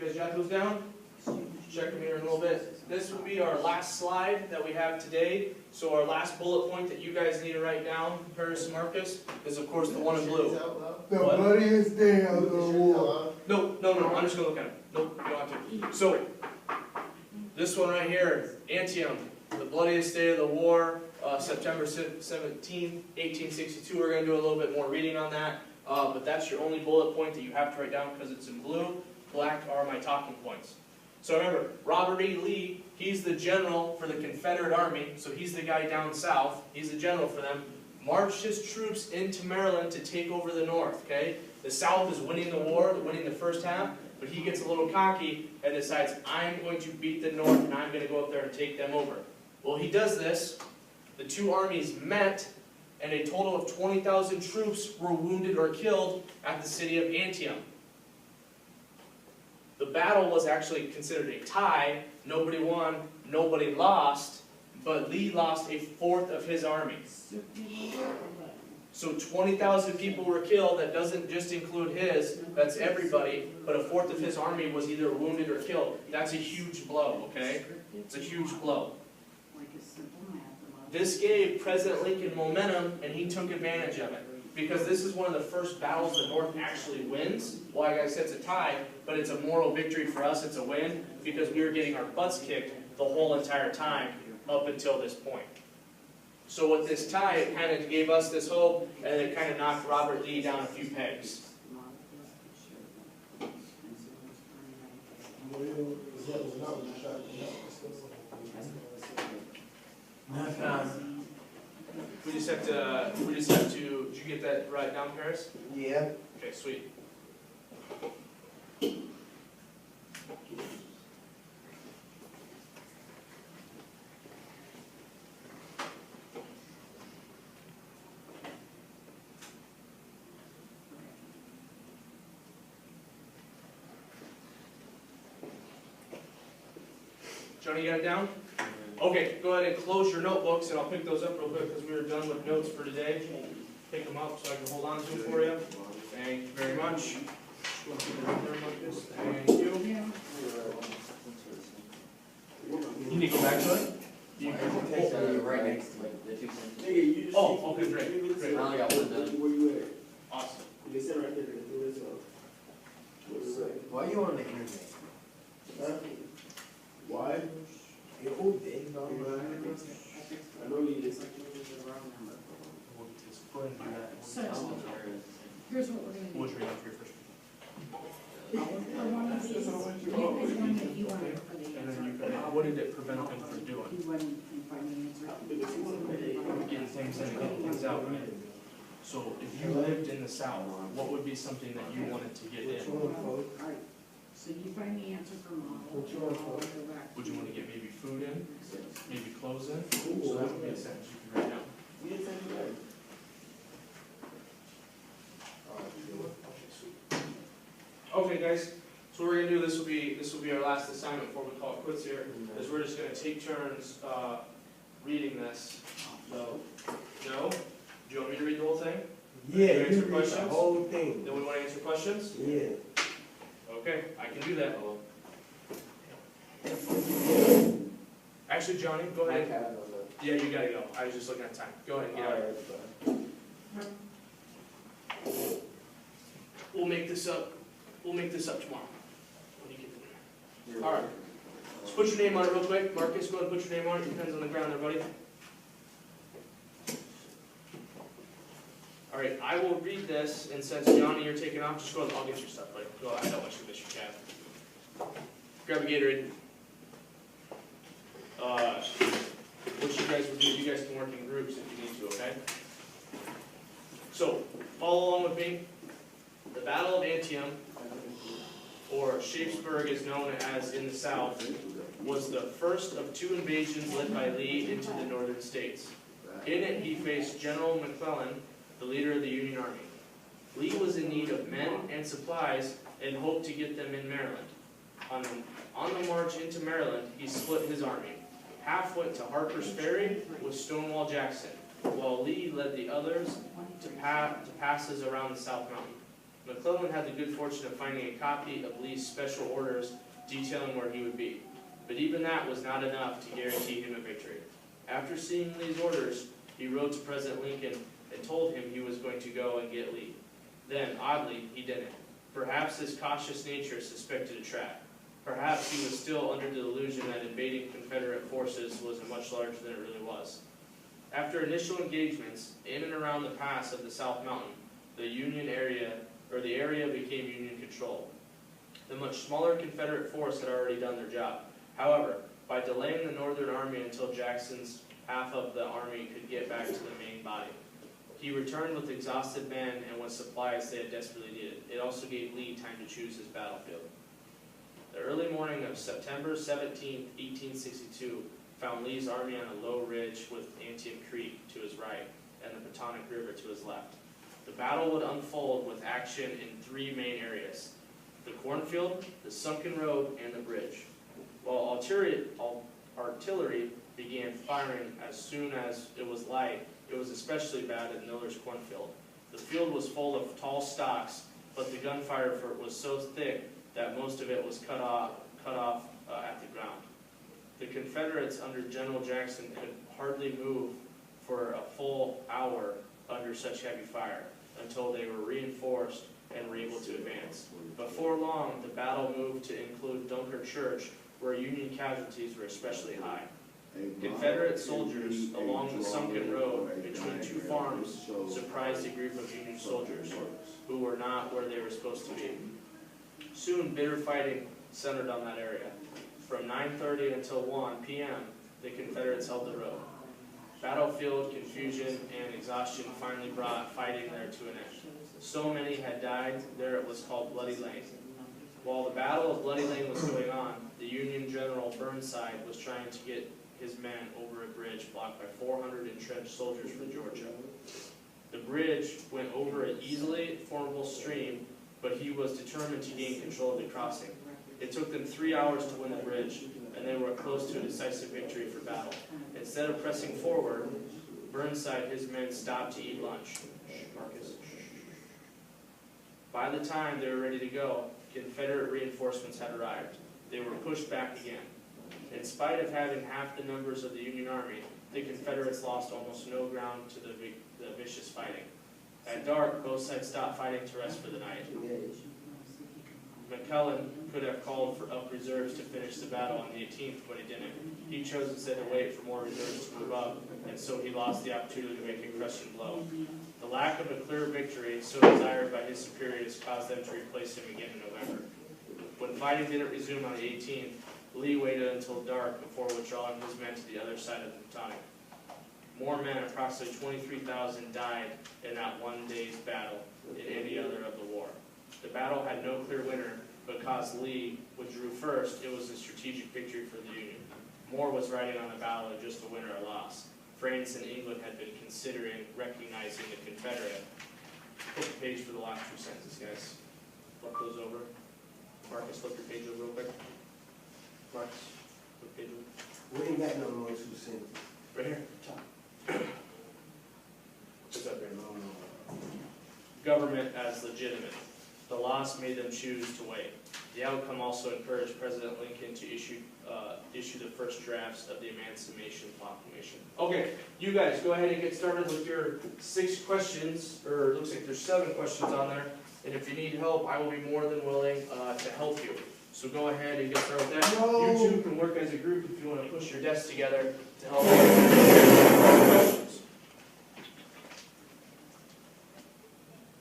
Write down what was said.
guys jot those down? Check them here in a little bit. This will be our last slide that we have today. So our last bullet point that you guys need to write down, Paris and Marcus, is of course the one in blue. The bloodiest day of the war. No, I'm just gonna look at it. Nope, you don't have to. So, this one right here, Antietam, the bloodiest day of the war, September 17, 1862. We're gonna do a little bit more reading on that, but that's your only bullet point that you have to write down because it's in blue. Black are my talking points. So remember, Robert E. Lee, he's the general for the Confederate Army, so he's the guy down south, he's the general for them, marched his troops into Maryland to take over the North, okay? The South is winning the war, winning the first half, but he gets a little cocky and decides, I'm going to beat the North and I'm going to go up there and take them over. Well, he does this, the two armies met, and a total of 20,000 troops were wounded or killed at the city of Antietam. The battle was actually considered a tie. Nobody won, nobody lost, but Lee lost a fourth of his army. So 20,000 people were killed. That doesn't just include his, that's everybody, but a fourth of his army was either wounded or killed. That's a huge blow, okay? It's a huge blow. This gave President Lincoln momentum, and he took advantage of it. Because this is one of the first battles the North actually wins. Well, like I said, it's a tie, but it's a moral victory for us. It's a win because we were getting our butts kicked the whole entire time up until this point. So with this tie, it kind of gave us this hope, and it kind of knocked Robert Lee down a few pegs. We just have to, did you get that right down, Paris? Yeah. Okay, sweet. Johnny, you got it down? Okay, go ahead and close your notebooks, and I'll pick those up real quick because we are done with notes for today. Pick them up so I can hold on to them for you. Thank you very much. Thank you. You need to come back to it? Right next to it. Oh, okay, great. I only got one done. Where you at? Awesome. You sit right there. Do this up. Why are you on the internet? Huh? Why? You're whole big, dog. I know you just. So, here's what we're gonna do. What's your answer first? For one of these, you pick one that you want for the And then answer. you can, what did it prevent him from doing? You wouldn't find the answer. Getting things in, getting things out, right? So if you lived in the South, what would be something that you wanted to get in? Alright, so you find the answer for mom. Would you want to get maybe food in, maybe clothes in? So that would be a sentence you can write down. Okay, guys. So what we're gonna do, this will be our last assignment before we call it quits here, is we're just gonna take turns reading this. So, Joe, do you want me to read the whole thing? Yeah, Answer you read the questions? whole thing. Then we want to answer questions? Yeah. Okay, I can do that. Actually, Johnny, go ahead. Yeah, you gotta go. I was just looking at time. Go ahead and get out. We'll make this up. We'll make this up tomorrow. When you get there. All right. Let's put your name on it real quick. Marcus, go ahead and put your name on it. Your pen's on the ground there, buddy. All right, I will read this, and since Johnny, you're taking off, just go ahead. I'll get your stuff, buddy. Go. I don't want you to miss your cab. Grab a Gatorade. What you guys will do, you guys can work in groups if you need to, okay? So, follow along with me. The Battle of Antietam, or Sharpsburg is known as in the South, was the first of two invasions led by Lee into the northern states. In it, he faced General McClellan, the leader of the Union Army. Lee was in need of men and supplies and hoped to get them in Maryland. On the march into Maryland, he split his army. Half went to Harper's Ferry with Stonewall Jackson, while Lee led the others to passes around the South Mountain. McClellan had the good fortune of finding a copy of Lee's special orders detailing where he would be. But even that was not enough to guarantee him a victory. After seeing Lee's orders, he wrote to President Lincoln and told him he was going to go and get Lee. Then, oddly, he didn't. Perhaps his cautious nature suspected a trap. Perhaps he was still under the illusion that invading Confederate forces was much larger than it really was. After initial engagements in and around the pass of the South Mountain, the area became Union control. The much smaller Confederate force had already done their job. However, by delaying the Northern Army until Jackson's half of the army could get back to the main body, he returned with exhausted men and with supplies they had desperately needed. It also gave Lee time to choose his battlefield. The early morning of September 17, 1862, found Lee's army on a low ridge with Antietam Creek to his right and the Potomac River to his left. The battle would unfold with action in three main areas: the cornfield, the sunken road, and the bridge. While artillery began firing as soon as it was light, it was especially bad at Miller's cornfield. The field was full of tall stalks, but the gunfire for it was so thick that most of it was cut off at the ground. The Confederates under General Jackson could hardly move for a full hour under such heavy fire until they were reinforced and were able to advance. Before long, the battle moved to include Dunkirk Church, where Union casualties were especially high. Confederate soldiers along the sunken road between two farms surprised a group of Union soldiers who were not where they were supposed to be. Soon, bitter fighting centered on that area. From 9:30 until 1 p.m., the Confederates held the road. Battlefield confusion and exhaustion finally brought fighting there to an end. So many had died there it was called Bloody Lane. While the Battle of Bloody Lane was going on, the Union General Burnside was trying to get his men over a bridge blocked by 400 entrenched soldiers from Georgia. The bridge went over an easily fordable stream, but he was determined to gain control of the crossing. It took them 3 hours to win the bridge, and they were close to a decisive victory for battle. Instead of pressing forward, Burnside and his men stopped to eat lunch. Marcus. By the time they were ready to go, Confederate reinforcements had arrived. They were pushed back again. In spite of having half the numbers of the Union Army, the Confederates lost almost no ground to the vicious fighting. At dark, both sides stopped fighting to rest for the night. McClellan could have called up reserves to finish the battle on the 18th, but he didn't. He chose instead to wait for more reserves to move up, and so he lost the opportunity to make a crushing blow. The lack of a clear victory, so desired by his superiors, caused them to replace him again in November. When fighting didn't resume on the 18th, Lee waited until dark before withdrawing his men to the other side of the Potomac. More men, approximately 23,000, died in that one day's battle in any other of the war. The battle had no clear winner, but because Lee withdrew first, it was a strategic victory for the Union. More was riding on the battle than just a win or a loss. France and England had been considering recognizing the Confederate. Flip the page for the last two sentences, guys. Flip those over. Marcus, flip your page over real quick. Marcus, flip page over. We ain't got no more 2 cents. Right here, top. What's up there? Government as legitimate. The loss made them choose to wait. The outcome also encouraged President Lincoln to issue the first drafts of the Emancipation Proclamation. Okay, you guys go ahead and get started with your 6 questions, or it looks like there's 7 questions on there. And if you need help, I will be more than willing to help you. So go ahead and get started with that. No. You two can work as a group if you want to push your desks together to help.